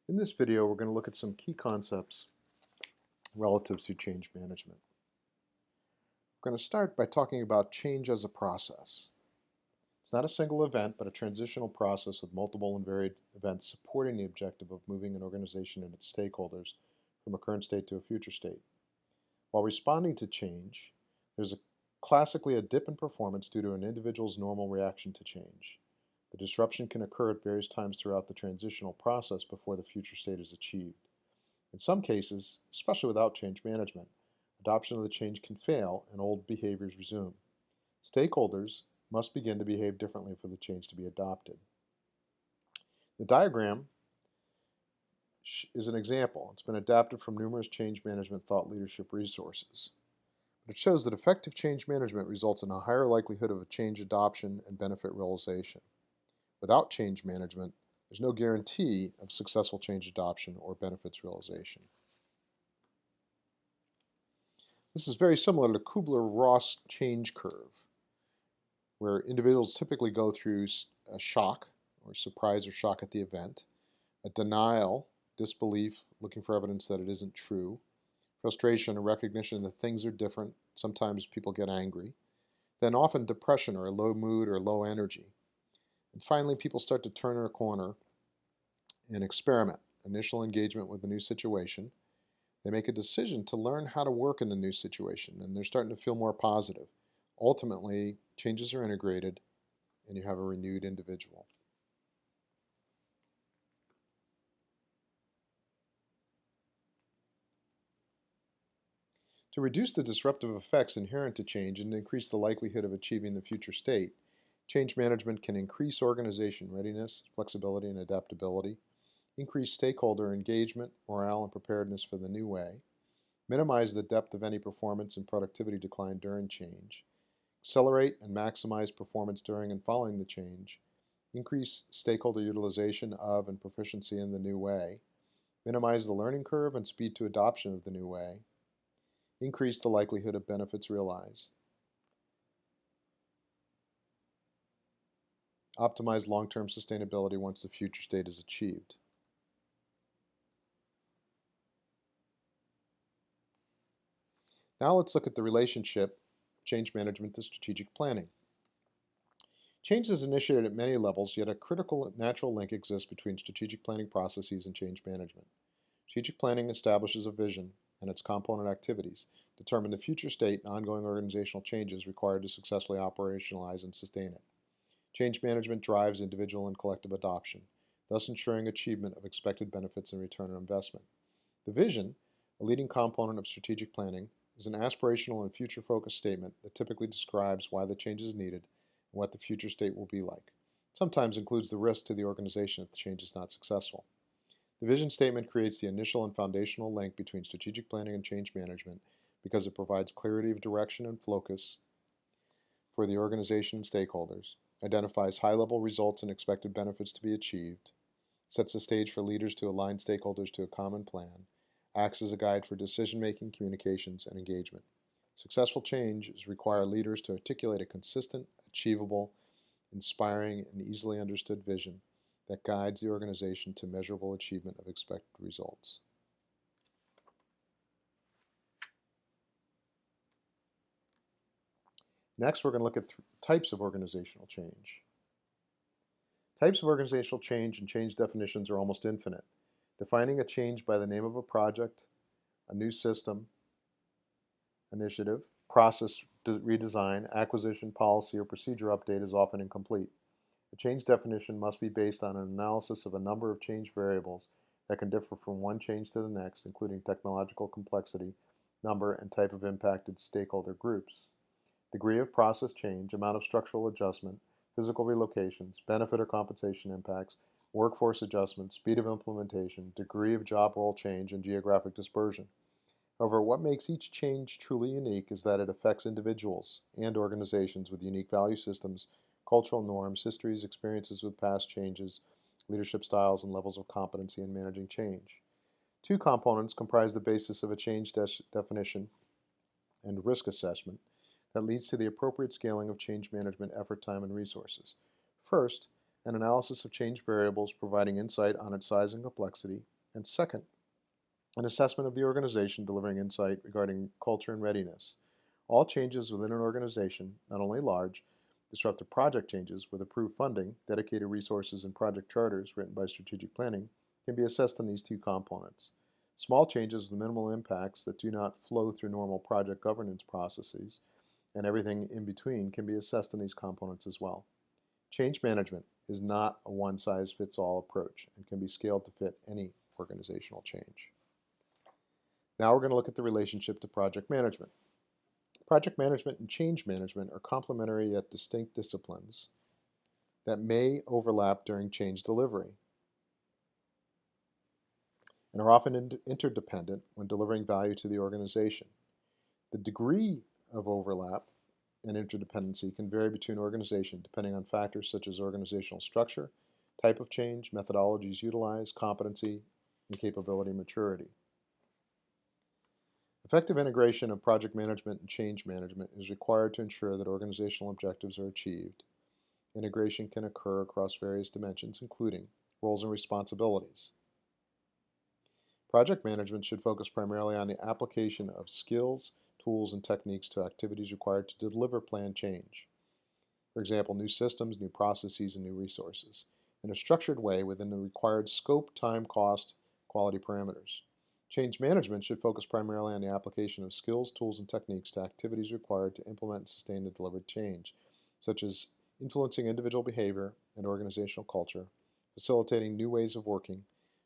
In this video, we're going to look at some key concepts relative to change management. We're going to start by talking about change as a process. It's not a single event, but a transitional process with multiple and varied events supporting the objective of moving an organization and its stakeholders from a current state to a future state. While responding to change, there's classically a dip in performance due to an individual's normal reaction to change. The disruption can occur at various times throughout the transitional process before the future state is achieved. In some cases, especially without change management, adoption of the change can fail and old behaviors resume. Stakeholders must begin to behave differently for the change to be adopted. The diagram is an example. It's been adapted from numerous change management thought leadership resources. But it shows that effective change management results in a higher likelihood of a change adoption and benefit realization. Without change management, there's no guarantee of successful change adoption or benefits realization. This is very similar to Kubler-Ross change curve, where individuals typically go through a shock or surprise or shock at the event, a denial, disbelief, looking for evidence that it isn't true, frustration, a recognition that things are different, sometimes people get angry, then often depression or a low mood or low energy. And finally, people start to turn a corner and experiment. Initial engagement with the new situation. They make a decision to learn how to work in the new situation, and they're starting to feel more positive. Ultimately, changes are integrated, and you have a renewed individual. To reduce the disruptive effects inherent to change and increase the likelihood of achieving the future state, change management can increase organization readiness, flexibility, and adaptability, increase stakeholder engagement, morale, and preparedness for the new way, minimize the depth of any performance and productivity decline during change, accelerate and maximize performance during and following the change, increase stakeholder utilization of and proficiency in the new way, minimize the learning curve and speed to adoption of the new way, increase the likelihood of benefits realized, optimize long-term sustainability once the future state is achieved. Now let's look at the relationship of change management to strategic planning. Change is initiated at many levels, yet a critical natural link exists between strategic planning processes and change management. Strategic planning establishes a vision and its component activities determine the future state and ongoing organizational changes required to successfully operationalize and sustain it. Change management drives individual and collective adoption, thus ensuring achievement of expected benefits and return on investment. The vision, a leading component of strategic planning, is an aspirational and future-focused statement that typically describes why the change is needed and what the future state will be like. It sometimes includes the risk to the organization if the change is not successful. The vision statement creates the initial and foundational link between strategic planning and change management because it provides clarity of direction and focus for the organization and stakeholders, identifies high-level results and expected benefits to be achieved, sets the stage for leaders to align stakeholders to a common plan, acts as a guide for decision-making, communications, and engagement. Successful changes require leaders to articulate a consistent, achievable, inspiring, and easily understood vision that guides the organization to measurable achievement of expected results. Next, we're going to look at types of organizational change. Types of organizational change and change definitions are almost infinite. Defining a change by the name of a project, a new system, initiative, process redesign, acquisition, policy, or procedure update is often incomplete. A change definition must be based on an analysis of a number of change variables that can differ from one change to the next, including technological complexity, number, and type of impacted stakeholder groups. Degree of process change, amount of structural adjustment, physical relocations, benefit or compensation impacts, workforce adjustment, speed of implementation, degree of job role change, and geographic dispersion. However, what makes each change truly unique is that it affects individuals and organizations with unique value systems, cultural norms, histories, experiences with past changes, leadership styles, and levels of competency in managing change. Two components comprise the basis of a change definition and risk assessment that leads to the appropriate scaling of change management effort, time, and resources. First, an analysis of change variables providing insight on its size and complexity, And second, an assessment of the organization delivering insight regarding culture and readiness. All changes within an organization, not only large, disruptive project changes with approved funding, dedicated resources, and project charters written by strategic planning, can be assessed on these two components. Small changes with minimal impacts that do not flow through normal project governance processes, and everything in between can be assessed on these components as well. Change management is not a one-size-fits-all approach and can be scaled to fit any organizational change. Now we're going to look at the relationship to project management. Project management and change management are complementary yet distinct disciplines that may overlap during change delivery and are often interdependent when delivering value to the organization. The degree of overlap and interdependency can vary between organizations depending on factors such as organizational structure, type of change, methodologies utilized, competency, and capability maturity. Effective integration of project management and change management is required to ensure that organizational objectives are achieved. Integration can occur across various dimensions, including roles and responsibilities. Project management should focus primarily on the application of skills, tools, and techniques to activities required to deliver planned change. For example, new systems, new processes, and new resources, in a structured way within the required scope, time, cost, quality parameters. Change management should focus primarily on the application of skills, tools, and techniques to activities required to implement and sustain the delivered change, such as influencing individual behavior and organizational culture, facilitating new ways of working,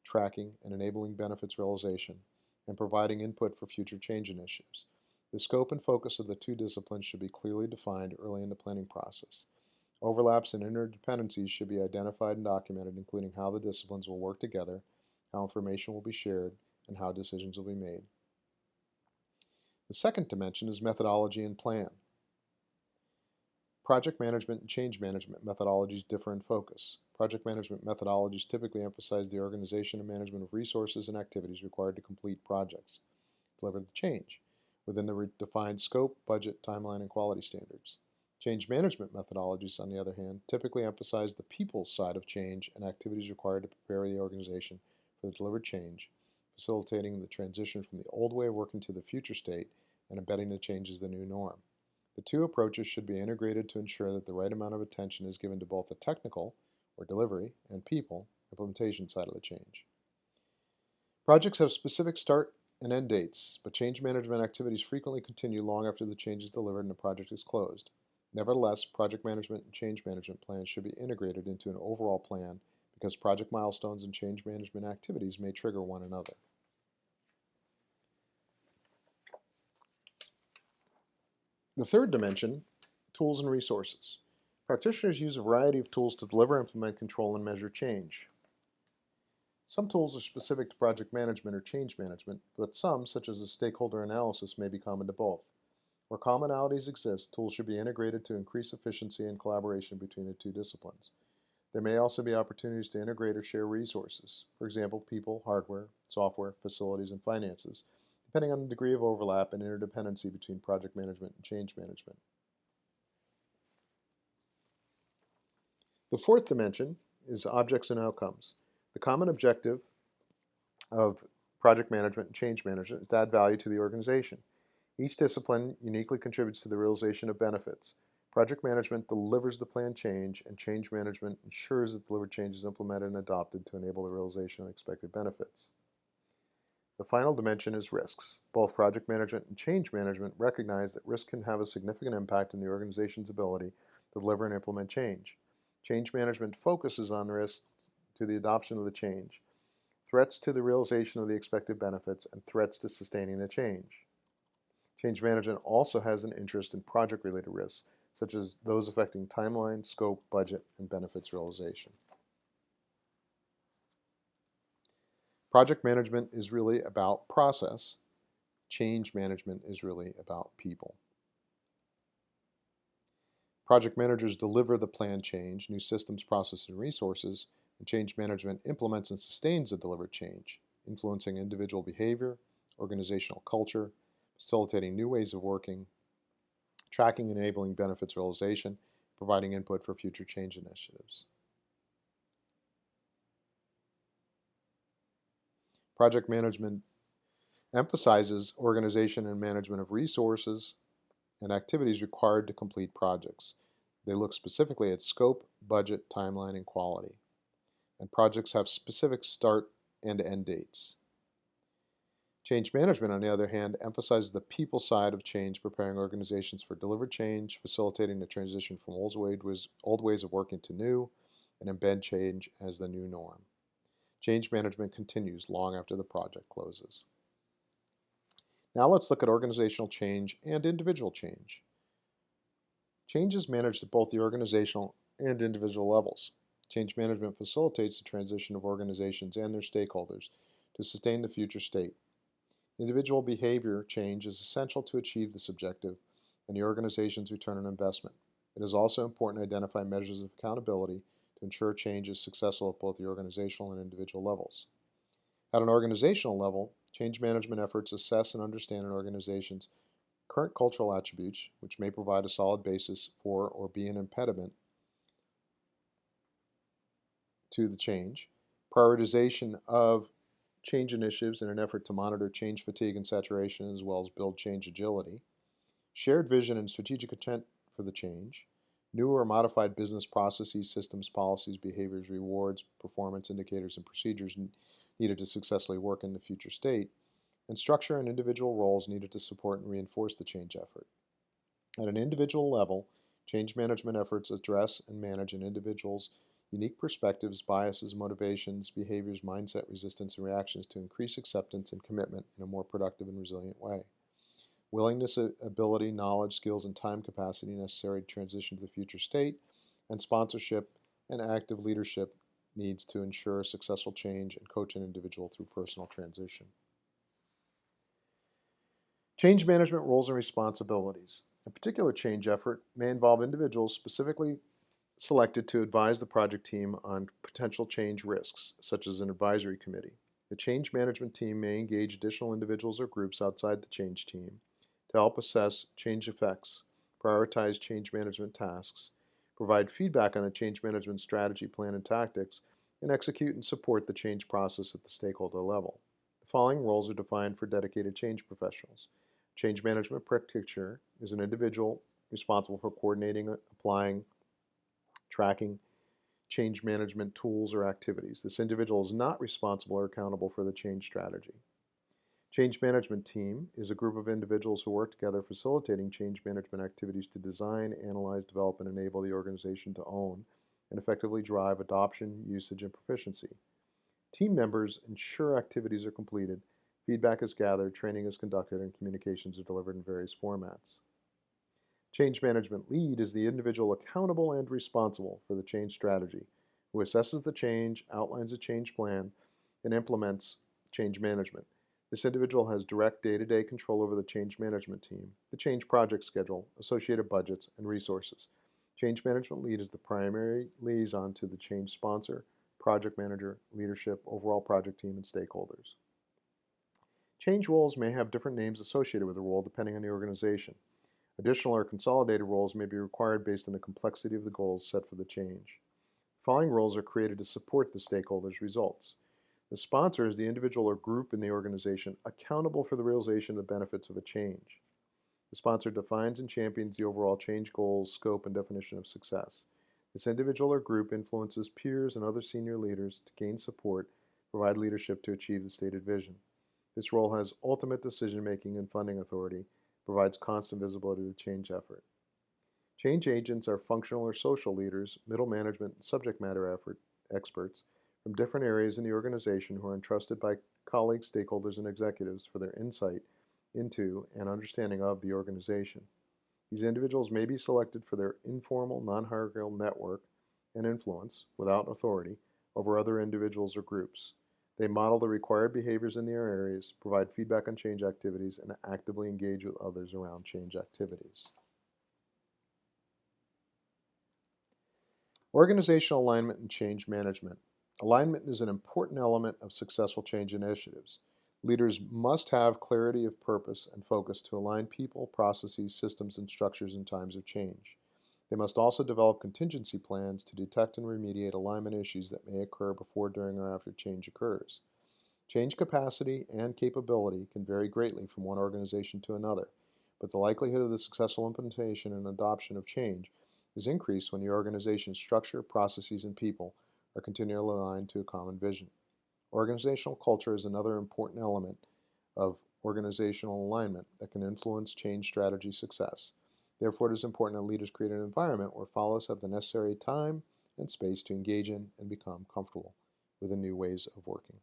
tracking and enabling benefits realization, and providing input for future change initiatives. The scope and focus of the two disciplines should be clearly defined early in the planning process. Overlaps and interdependencies should be identified and documented, including how the disciplines will work together, how information will be shared, and how decisions will be made. The second dimension is methodology and plan. Project management and change management methodologies differ in focus. Project management methodologies typically emphasize the organization and management of resources and activities required to complete projects, deliver the change, within the defined scope, budget, timeline, and quality standards. Change management methodologies, on the other hand, typically emphasize the people side of change and activities required to prepare the organization for the delivered change, facilitating the transition from the old way of working to the future state and embedding the change as the new norm. The two approaches should be integrated to ensure that the right amount of attention is given to both the technical, or delivery, and people, implementation side of the change. Projects have specific start and end dates, but change management activities frequently continue long after the change is delivered and the project is closed. Nevertheless, project management and change management plans should be integrated into an overall plan because project milestones and change management activities may trigger one another. The third dimension, tools and resources. Practitioners use a variety of tools to deliver, implement, control, and measure change. Some tools are specific to project management or change management, but some, such as a stakeholder analysis, may be common to both. Where commonalities exist, tools should be integrated to increase efficiency and collaboration between the two disciplines. There may also be opportunities to integrate or share resources, for example, people, hardware, software, facilities, and finances, depending on the degree of overlap and interdependency between project management and change management. The fourth dimension is objects and outcomes. The common objective of project management and change management is to add value to the organization. Each discipline uniquely contributes to the realization of benefits. Project management delivers the planned change, and change management ensures that delivered change is implemented and adopted to enable the realization of expected benefits. The final dimension is risks. Both project management and change management recognize that risk can have a significant impact on the organization's ability to deliver and implement change. Change management focuses on risks to the adoption of the change, threats to the realization of the expected benefits, and threats to sustaining the change. Change management also has an interest in project-related risks, such as those affecting timeline, scope, budget, and benefits realization. Project management is really about process. Change management is really about people. Project managers deliver the planned change, new systems, processes, and resources, and change management implements and sustains the delivered change, influencing individual behavior, organizational culture, facilitating new ways of working, tracking and enabling benefits realization, providing input for future change initiatives. Project management emphasizes organization and management of resources and activities required to complete projects. They look specifically at scope, budget, timeline, and quality. And projects have specific start and end dates. Change management, on the other hand, emphasizes the people side of change, preparing organizations for delivered change, facilitating the transition from old ways of working to new, and embed change as the new norm. Change management continues long after the project closes. Now let's look at organizational change and individual change. Change is managed at both the organizational and individual levels. Change management facilitates the transition of organizations and their stakeholders to sustain the future state. Individual behavior change is essential to achieve this objective and the organization's return on investment. It is also important to identify measures of accountability to ensure change is successful at both the organizational and individual levels. At an organizational level, change management efforts assess and understand an organization's current cultural attributes, which may provide a solid basis for or be an impediment to the change, prioritization of change initiatives in an effort to monitor change fatigue and saturation as well as build change agility, shared vision and strategic intent for the change, new or modified business processes, systems, policies, behaviors, rewards, performance indicators, and procedures needed to successfully work in the future state, and structure and individual roles needed to support and reinforce the change effort. At an individual level, change management efforts address and manage an individual's unique perspectives, biases, motivations, behaviors, mindset, resistance, and reactions to increase acceptance and commitment in a more productive and resilient way. Willingness, ability, knowledge, skills, and time capacity necessary to transition to the future state, and sponsorship and active leadership needs to ensure successful change and coach an individual through personal transition. Change management roles and responsibilities. A particular change effort may involve individuals specifically selected to advise the project team on potential change risks, such as an advisory committee. The change management team may engage additional individuals or groups outside the change team to help assess change effects, prioritize change management tasks, provide feedback on the change management strategy, plan, and tactics, and execute and support the change process at the stakeholder level. The following roles are defined for dedicated change professionals. Change management practitioner is an individual responsible for coordinating, applying, tracking change management tools or activities. This individual is not responsible or accountable for the change strategy. Change management team is a group of individuals who work together facilitating change management activities to design, analyze, develop, and enable the organization to own and effectively drive adoption, usage, and proficiency. Team members ensure activities are completed, feedback is gathered, training is conducted, and communications are delivered in various formats. Change management lead is the individual accountable and responsible for the change strategy, who assesses the change, outlines a change plan, and implements change management. This individual has direct day-to-day control over the change management team, the change project schedule, associated budgets, and resources. Change management lead is the primary liaison to the change sponsor, project manager, leadership, overall project team, and stakeholders. Change roles may have different names associated with the role depending on the organization. Additional or consolidated roles may be required based on the complexity of the goals set for the change. The following roles are created to support the stakeholders' results. The sponsor is the individual or group in the organization accountable for the realization of the benefits of a change. The sponsor defines and champions the overall change goals, scope, and definition of success. This individual or group influences peers and other senior leaders to gain support, provide leadership to achieve the stated vision. This role has ultimate decision-making and funding authority, provides constant visibility to the change effort. Change agents are functional or social leaders, middle management, and subject matter experts from different areas in the organization who are entrusted by colleagues, stakeholders, and executives for their insight into and understanding of the organization. These individuals may be selected for their informal, non-hierarchical network and influence, without authority, over other individuals or groups. They model the required behaviors in their areas, provide feedback on change activities, and actively engage with others around change activities. Organizational alignment and change management. Alignment is an important element of successful change initiatives. Leaders must have clarity of purpose and focus to align people, processes, systems, and structures in times of change. They must also develop contingency plans to detect and remediate alignment issues that may occur before, during, or after change occurs. Change capacity and capability can vary greatly from one organization to another, but the likelihood of the successful implementation and adoption of change is increased when your organization's structure, processes, and people are continually aligned to a common vision. Organizational culture is another important element of organizational alignment that can influence change strategy success. Therefore, it is important that leaders create an environment where followers have the necessary time and space to engage in and become comfortable with the new ways of working.